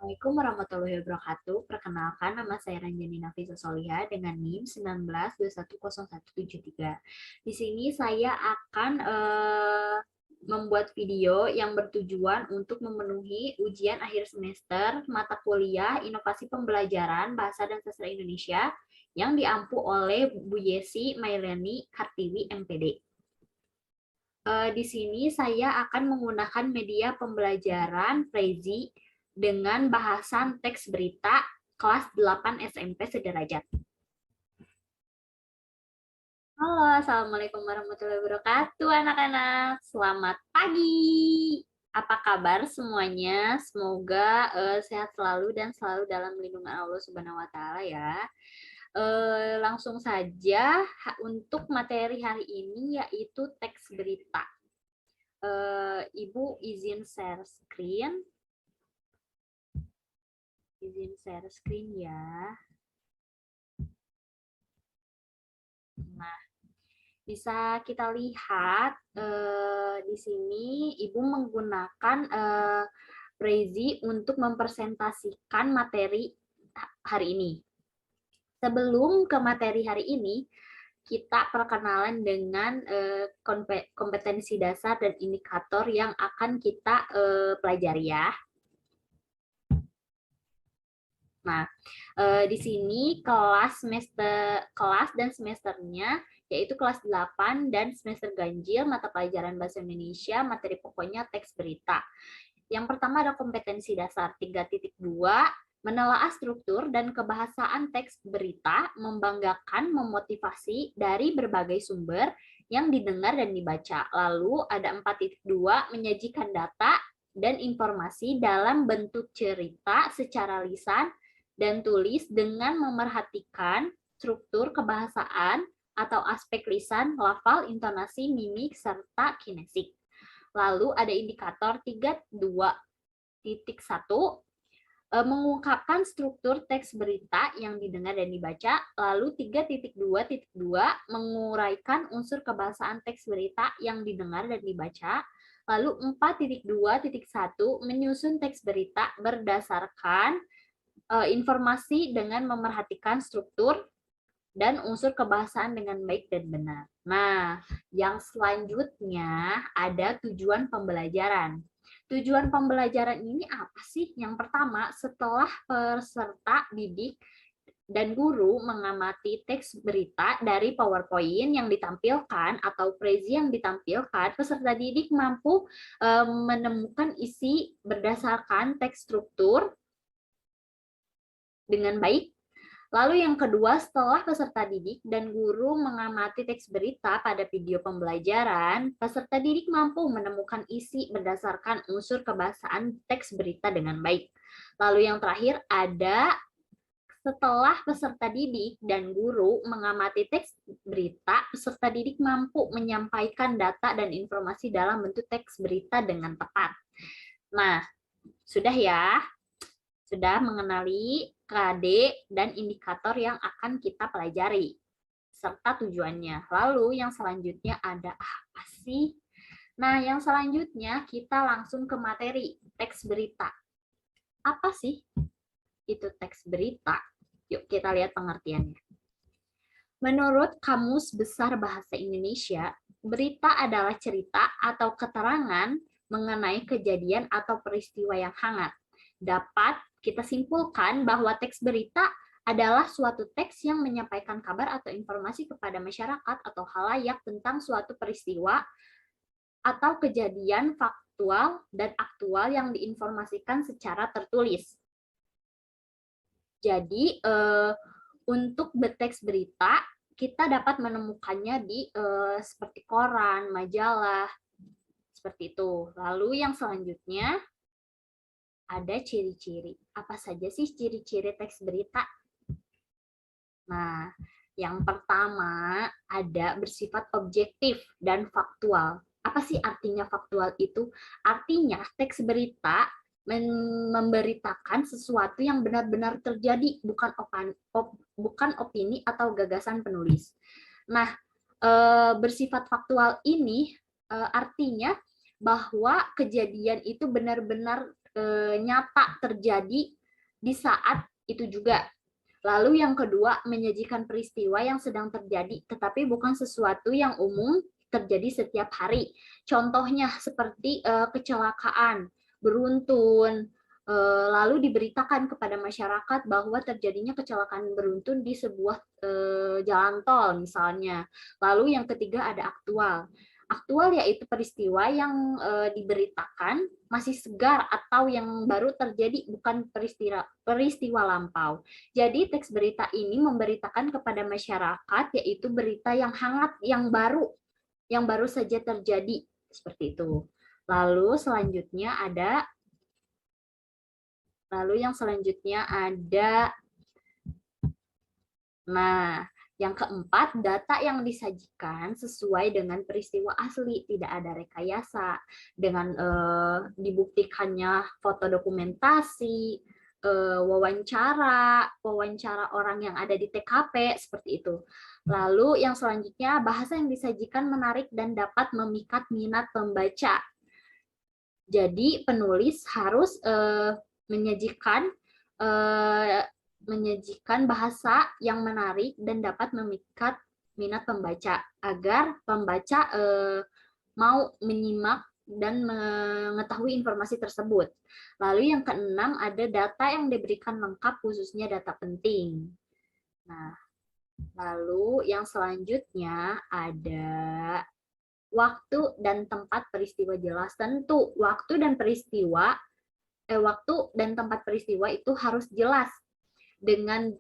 Assalamualaikum warahmatullahi wabarakatuh. Perkenalkan, nama saya Ranjani Nafisa Soliha dengan NIM 19210173. Di sini saya akan membuat video yang bertujuan untuk memenuhi ujian akhir semester mata kuliah Inovasi Pembelajaran Bahasa dan Sastra Indonesia yang diampu oleh Bu Yesi Mailani Kartiwi MPD. Di sini saya akan menggunakan media pembelajaran Prezi dengan bahasan teks berita kelas 8 SMP sederajat. Halo, Assalamualaikum warahmatullahi wabarakatuh anak-anak. Selamat pagi. Apa kabar semuanya? Semoga sehat selalu dan selalu dalam lindungan Allah Subhanahu wa taala ya. Langsung saja untuk materi hari ini yaitu teks berita. Ibu izin share screen. Izin share screen ya. Nah, bisa kita lihat di sini Ibu menggunakan Prezi untuk mempresentasikan materi hari ini. Sebelum ke materi hari ini, kita perkenalan dengan kompetensi dasar dan indikator yang akan kita pelajari ya. Nah, di sini kelas dan semesternya yaitu kelas 8 dan semester ganjil mata pelajaran bahasa Indonesia, materi pokoknya teks berita. Yang pertama ada kompetensi dasar 3.2, menelaah struktur dan kebahasaan teks berita, membanggakan, memotivasi dari berbagai sumber yang didengar dan dibaca. Lalu ada 4.2, menyajikan data dan informasi dalam bentuk cerita secara lisan dan tulis dengan memerhatikan struktur kebahasaan atau aspek lisan, lafal, intonasi, mimik, serta kinesik. Lalu ada indikator 3.2.1, mengungkapkan struktur teks berita yang didengar dan dibaca. Lalu 3.2.2, menguraikan unsur kebahasaan teks berita yang didengar dan dibaca. Lalu 4.2.1, menyusun teks berita berdasarkan informasi dengan memerhatikan struktur dan unsur kebahasaan dengan baik dan benar. Nah, yang selanjutnya ada tujuan pembelajaran. Tujuan pembelajaran ini apa sih? Yang pertama, setelah peserta didik dan guru mengamati teks berita dari PowerPoint yang ditampilkan atau Prezi yang ditampilkan, peserta didik mampu menemukan isi berdasarkan teks struktur dengan baik. Lalu yang kedua, setelah peserta didik dan guru mengamati teks berita pada video pembelajaran, peserta didik mampu menemukan isi berdasarkan unsur kebahasaan teks berita dengan baik. Lalu yang terakhir ada setelah peserta didik dan guru mengamati teks berita, peserta didik mampu menyampaikan data dan informasi dalam bentuk teks berita dengan tepat. Nah, sudah ya? Sudah mengenali KD dan indikator yang akan kita pelajari serta tujuannya. Lalu yang selanjutnya ada apa sih? Nah, yang selanjutnya kita langsung ke materi teks berita. Apa sih itu teks berita? Yuk kita lihat pengertiannya. Menurut Kamus Besar Bahasa Indonesia, berita adalah cerita atau keterangan mengenai kejadian atau peristiwa yang hangat. Dapat kita simpulkan bahwa teks berita adalah suatu teks yang menyampaikan kabar atau informasi kepada masyarakat atau halayak tentang suatu peristiwa atau kejadian faktual dan aktual yang diinformasikan secara tertulis. Jadi, untuk teks berita, kita dapat menemukannya di seperti koran, majalah, seperti itu. Lalu yang selanjutnya, ada ciri-ciri. Apa saja sih ciri-ciri teks berita? Nah, yang pertama ada bersifat objektif dan faktual. Apa sih artinya faktual itu? Artinya teks berita memberitakan sesuatu yang benar-benar terjadi, bukan opini atau gagasan penulis. Nah, bersifat faktual ini artinya bahwa kejadian itu benar-benar nyata terjadi di saat itu juga. Lalu yang kedua, menyajikan peristiwa yang sedang terjadi, tetapi bukan sesuatu yang umum terjadi setiap hari. Contohnya seperti kecelakaan beruntun, lalu diberitakan kepada masyarakat bahwa terjadinya kecelakaan beruntun di sebuah jalan tol misalnya. Lalu yang ketiga ada aktual. Aktual yaitu peristiwa yang diberitakan masih segar atau yang baru terjadi, bukan peristiwa lampau. Jadi teks berita ini memberitakan kepada masyarakat yaitu berita yang hangat, yang baru saja terjadi, seperti itu. Lalu yang selanjutnya ada yang keempat, data yang disajikan sesuai dengan peristiwa asli, tidak ada rekayasa, dengan dibuktikannya foto dokumentasi, wawancara orang yang ada di TKP, seperti itu. Lalu yang selanjutnya, bahasa yang disajikan menarik dan dapat memikat minat pembaca. Jadi penulis harus menyajikan bahasa yang menarik dan dapat memikat minat pembaca agar pembaca mau menyimak dan mengetahui informasi tersebut. Lalu yang keenam ada data yang diberikan lengkap, khususnya data penting. Nah, lalu yang selanjutnya ada waktu dan tempat peristiwa jelas. Tentu waktu dan tempat peristiwa itu harus jelas dengan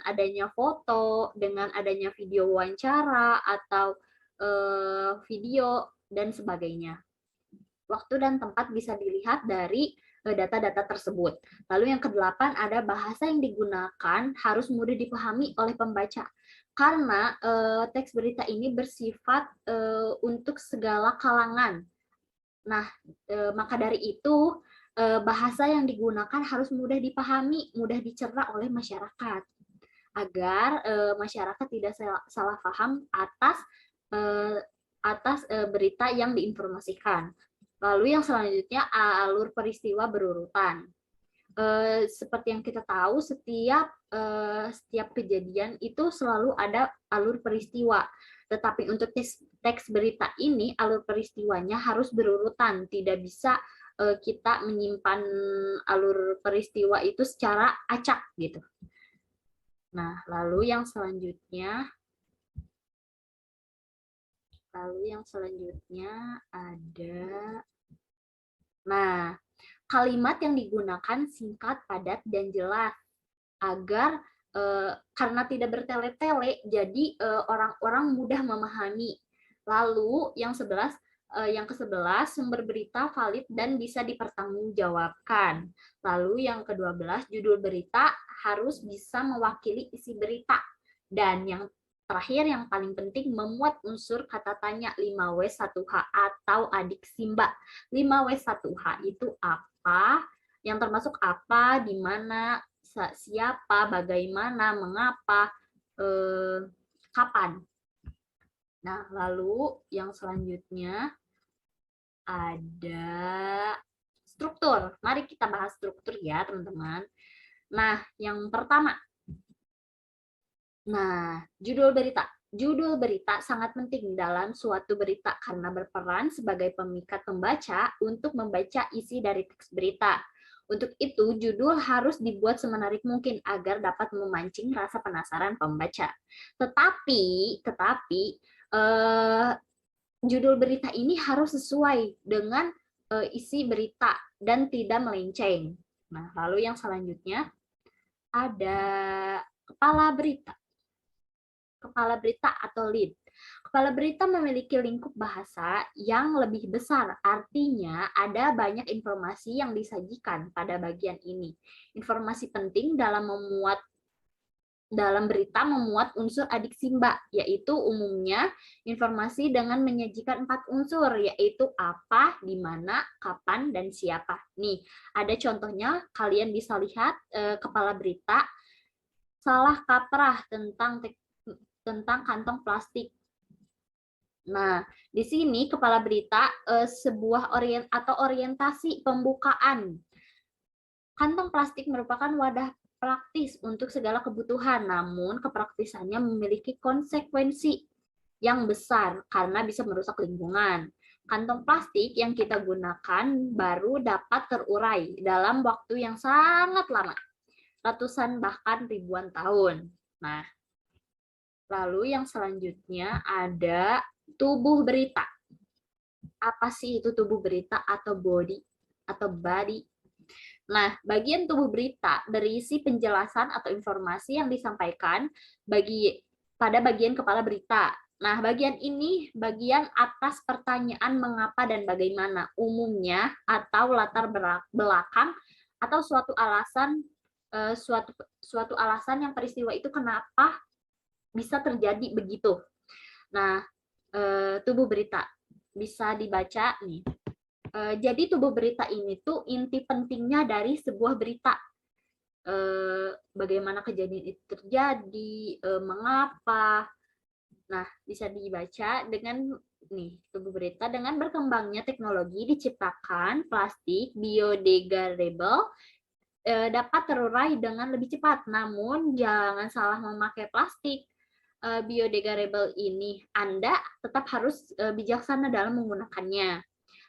adanya foto, dengan adanya video wawancara atau video dan sebagainya. Waktu dan tempat bisa dilihat dari data-data tersebut. Lalu yang kedelapan ada bahasa yang digunakan harus mudah dipahami oleh pembaca. Karena teks berita ini bersifat untuk segala kalangan. Nah, maka dari itu bahasa yang digunakan harus mudah dipahami, mudah dicerna oleh masyarakat, agar masyarakat tidak salah paham atas berita yang diinformasikan. Lalu yang selanjutnya alur peristiwa berurutan. Seperti yang kita tahu, setiap kejadian itu selalu ada alur peristiwa. Tetapi untuk teks berita ini, alur peristiwanya harus berurutan. Tidak bisa kita menyimpan alur peristiwa itu secara acak gitu. Nah, lalu yang selanjutnya ada kalimat yang digunakan singkat, padat, dan jelas agar karena tidak bertele-tele, jadi orang-orang mudah memahami. Lalu yang ke-11, sumber berita valid dan bisa dipertanggungjawabkan. Lalu yang ke-12, judul berita harus bisa mewakili isi berita. Dan yang terakhir, yang paling penting, memuat unsur kata tanya 5W1H atau adik Simba. 5W1H itu apa, yang termasuk apa, di mana, siapa, bagaimana, mengapa, kapan. Nah, lalu yang selanjutnya ada struktur. Mari kita bahas struktur ya, teman-teman. Nah, yang pertama, judul berita. Judul berita sangat penting dalam suatu berita karena berperan sebagai pemikat pembaca untuk membaca isi dari teks berita. Untuk itu, judul harus dibuat semenarik mungkin agar dapat memancing rasa penasaran pembaca. Tetapi judul berita ini harus sesuai dengan isi berita dan tidak melenceng. Nah, lalu yang selanjutnya ada kepala berita. Kepala berita atau lead. Kepala berita memiliki lingkup bahasa yang lebih besar, artinya ada banyak informasi yang disajikan pada bagian ini. Informasi penting dalam berita memuat unsur adik Simba, yaitu umumnya informasi dengan menyajikan 4 unsur, yaitu apa, di mana, kapan, dan siapa. Nih, ada contohnya, kalian bisa lihat kepala berita, salah kaprah tentang kantong plastik. Nah, di sini kepala berita sebuah orientasi pembukaan. Kantong plastik merupakan wadah praktis untuk segala kebutuhan, namun kepraktisannya memiliki konsekuensi yang besar karena bisa merusak lingkungan. Kantong plastik yang kita gunakan baru dapat terurai dalam waktu yang sangat lama, ratusan bahkan ribuan tahun. Nah, lalu yang selanjutnya ada tubuh berita. Apa sih itu tubuh berita atau body? Nah, bagian tubuh berita berisi penjelasan atau informasi yang disampaikan pada bagian kepala berita. Nah, bagian ini bagian atas pertanyaan mengapa dan bagaimana, umumnya atau latar belakang atau suatu alasan yang peristiwa itu kenapa bisa terjadi begitu. Nah, tubuh berita bisa dibaca nih. Jadi tubuh berita ini tuh inti pentingnya dari sebuah berita. Bagaimana kejadian itu terjadi, mengapa. Nah, bisa dibaca dengan tubuh berita dengan berkembangnya teknologi diciptakan plastik biodegradable dapat terurai dengan lebih cepat. Namun jangan salah memakai plastik biodegradable ini. Anda tetap harus bijaksana dalam menggunakannya.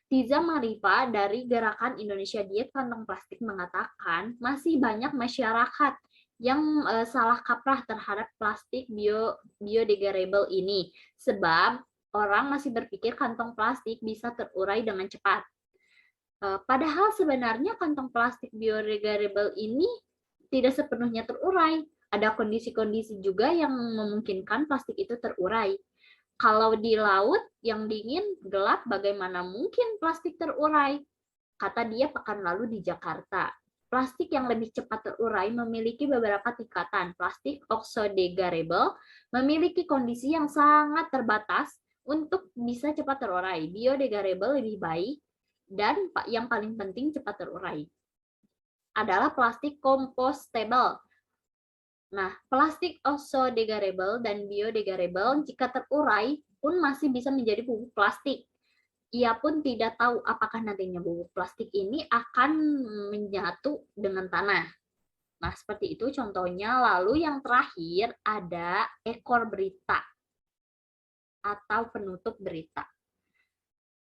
Tiza Marifa dari Gerakan Indonesia Diet Kantong Plastik mengatakan masih banyak masyarakat yang salah kaprah terhadap plastik biodegradable ini sebab orang masih berpikir kantong plastik bisa terurai dengan cepat. Padahal sebenarnya kantong plastik biodegradable ini tidak sepenuhnya terurai. Ada kondisi-kondisi juga yang memungkinkan plastik itu terurai. Kalau di laut yang dingin, gelap, bagaimana mungkin plastik terurai? Kata dia pekan lalu di Jakarta. Plastik yang lebih cepat terurai memiliki beberapa tingkatan. Plastik oxo-degradable memiliki kondisi yang sangat terbatas untuk bisa cepat terurai. Biodegradable lebih baik dan yang paling penting cepat terurai adalah plastik compostable. Nah, plastik oxo-degradable dan biodegradable jika terurai pun masih bisa menjadi bubuk plastik. Ia pun tidak tahu apakah nantinya bubuk plastik ini akan menyatu dengan tanah. Nah, seperti itu contohnya. Lalu yang terakhir ada ekor berita atau penutup berita.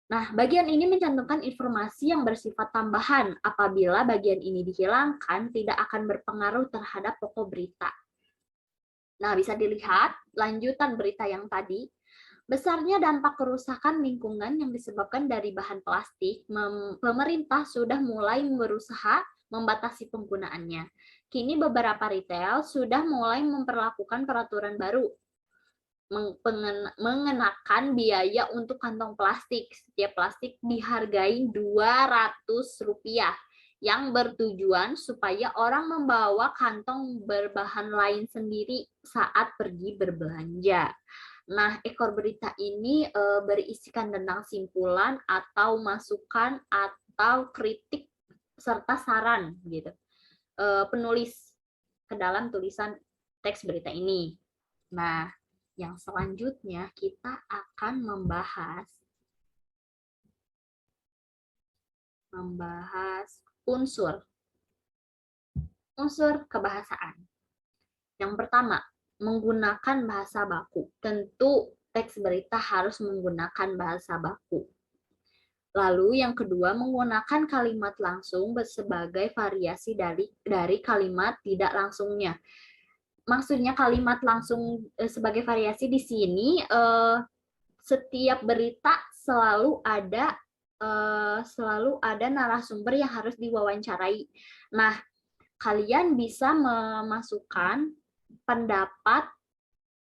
Nah, bagian ini mencantumkan informasi yang bersifat tambahan. Apabila bagian ini dihilangkan, tidak akan berpengaruh terhadap pokok berita. Nah, bisa dilihat lanjutan berita yang tadi. Besarnya dampak kerusakan lingkungan yang disebabkan dari bahan plastik, pemerintah sudah mulai berusaha membatasi penggunaannya. Kini beberapa retail sudah mulai memperlakukan peraturan baru mengenakan biaya untuk kantong plastik. Setiap plastik dihargai Rp200 yang bertujuan supaya orang membawa kantong berbahan lain sendiri saat pergi berbelanja. Nah, ekor berita ini berisikan tentang simpulan atau masukan atau kritik serta saran gitu. Penulis ke dalam tulisan teks berita ini. Nah, yang selanjutnya kita akan membahas unsur kebahasaan. Yang pertama, menggunakan bahasa baku. Tentu teks berita harus menggunakan bahasa baku. Lalu yang kedua, menggunakan kalimat langsung sebagai variasi dari kalimat tidak langsungnya. Maksudnya kalimat langsung sebagai variasi di sini, setiap berita selalu ada narasumber yang harus diwawancarai. Nah, kalian bisa memasukkan pendapat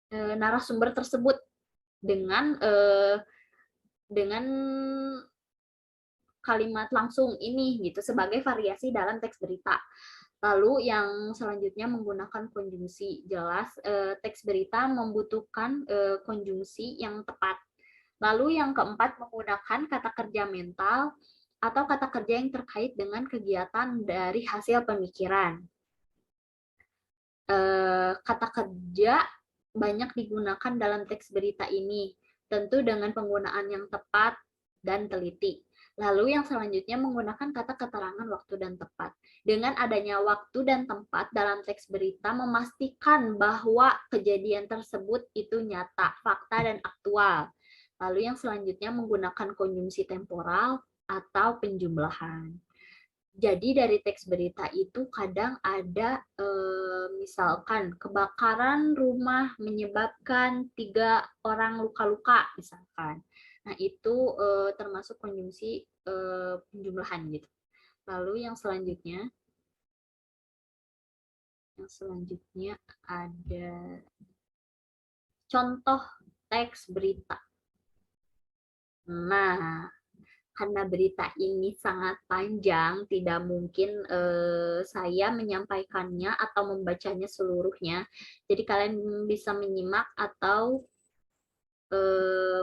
narasumber tersebut dengan kalimat langsung ini gitu sebagai variasi dalam teks berita. Lalu yang selanjutnya menggunakan konjungsi. Jelas teks berita membutuhkan konjungsi yang tepat. Lalu yang keempat menggunakan kata kerja mental atau kata kerja yang terkait dengan kegiatan dari hasil pemikiran. Kata kerja banyak digunakan dalam teks berita ini. tentu dengan penggunaan yang tepat dan teliti. Lalu yang selanjutnya menggunakan kata keterangan waktu dan tepat. Dengan adanya waktu dan tempat dalam teks berita memastikan bahwa kejadian tersebut itu nyata, fakta, dan aktual. Lalu yang selanjutnya menggunakan konjungsi temporal atau penjumlahan. Jadi dari teks berita itu kadang ada misalkan kebakaran rumah menyebabkan 3 orang luka-luka misalkan. Nah itu termasuk konjungsi penjumlahan gitu. Lalu yang selanjutnya ada contoh teks berita. Nah, karena berita ini sangat panjang, tidak mungkin saya menyampaikannya atau membacanya seluruhnya. Jadi kalian bisa menyimak atau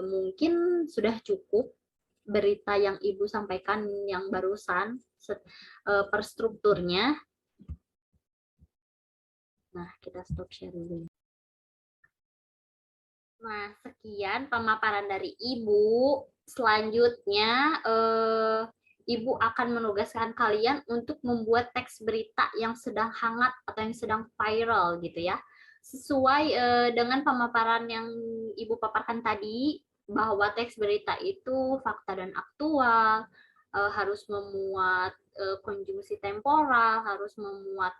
mungkin sudah cukup berita yang Ibu sampaikan yang barusan per strukturnya. Nah, kita stop share dulu. Nah, sekian pemaparan dari Ibu. Selanjutnya, Ibu akan menugaskan kalian untuk membuat teks berita yang sedang hangat atau yang sedang viral gitu ya. Sesuai dengan pemaparan yang Ibu paparkan tadi, bahwa teks berita itu fakta dan aktual, harus memuat konjungsi temporal, harus memuat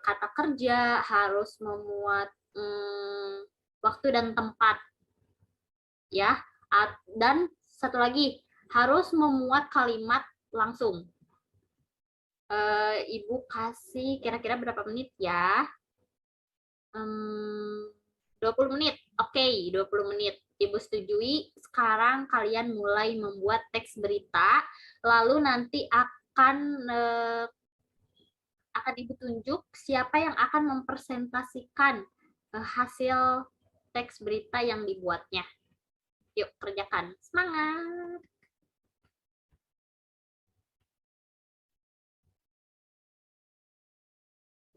kata kerja, harus memuat waktu dan tempat ya, dan satu lagi harus memuat kalimat langsung. Ibu kasih kira-kira berapa menit ya? 20 menit. Oke, 20 menit. Ibu setujui. Sekarang kalian mulai membuat teks berita, lalu nanti akan Ibu tunjuk siapa yang akan mempresentasikan hasil teks berita yang dibuatnya. Yuk, kerjakan. Semangat!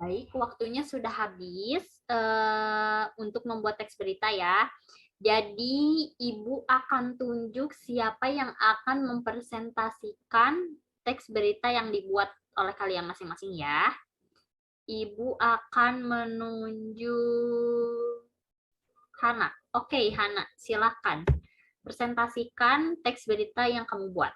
Baik, waktunya sudah habis untuk membuat teks berita ya. Jadi, Ibu akan tunjuk siapa yang akan mempresentasikan teks berita yang dibuat oleh kalian masing-masing ya. Ibu akan menunjuk Hana. Oke, Hana, silakan. Presentasikan teks berita yang kamu buat.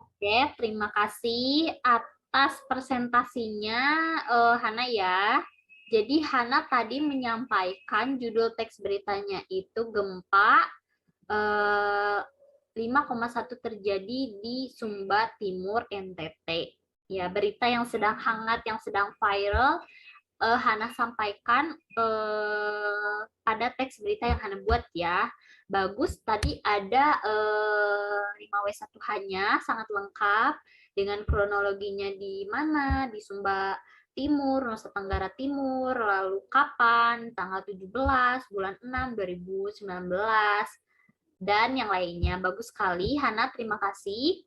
Oke, terima kasih atas presentasinya Hana ya. Jadi Hana tadi menyampaikan judul teks beritanya itu gempa 5,1 terjadi di Sumba Timur NTT. Ya, berita yang sedang hangat, yang sedang viral, Hana sampaikan pada teks berita yang Hana buat ya. Bagus, tadi ada 5W1H-nya, sangat lengkap, dengan kronologinya di mana, di Sumba Timur, Nusa Tenggara Timur, lalu kapan, tanggal 17 bulan 6 2019, dan yang lainnya. Bagus sekali, Hana, terima kasih.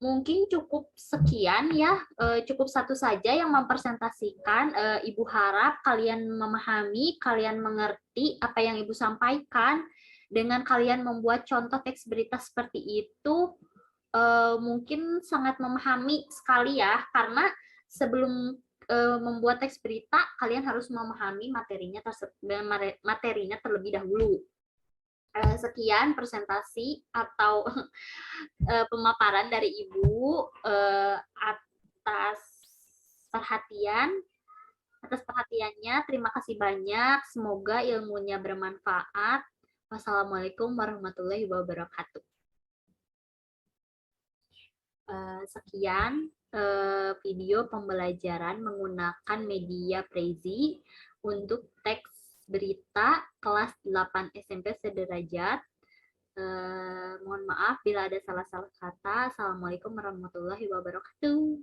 Mungkin cukup sekian ya, cukup satu saja yang mempresentasikan. Ibu harap kalian memahami, kalian mengerti apa yang Ibu sampaikan. Dengan kalian membuat contoh teks berita seperti itu, mungkin sangat memahami sekali ya, karena sebelum membuat teks berita, kalian harus memahami materinya terlebih dahulu. Sekian presentasi atau pemaparan dari Ibu atas perhatiannya. Terima kasih banyak. Semoga ilmunya bermanfaat. Wassalamualaikum warahmatullahi wabarakatuh. Sekian video pembelajaran menggunakan media Prezi untuk teks berita kelas 8 SMP sederajat. Mohon maaf bila ada salah-salah kata. Assalamualaikum warahmatullahi wabarakatuh.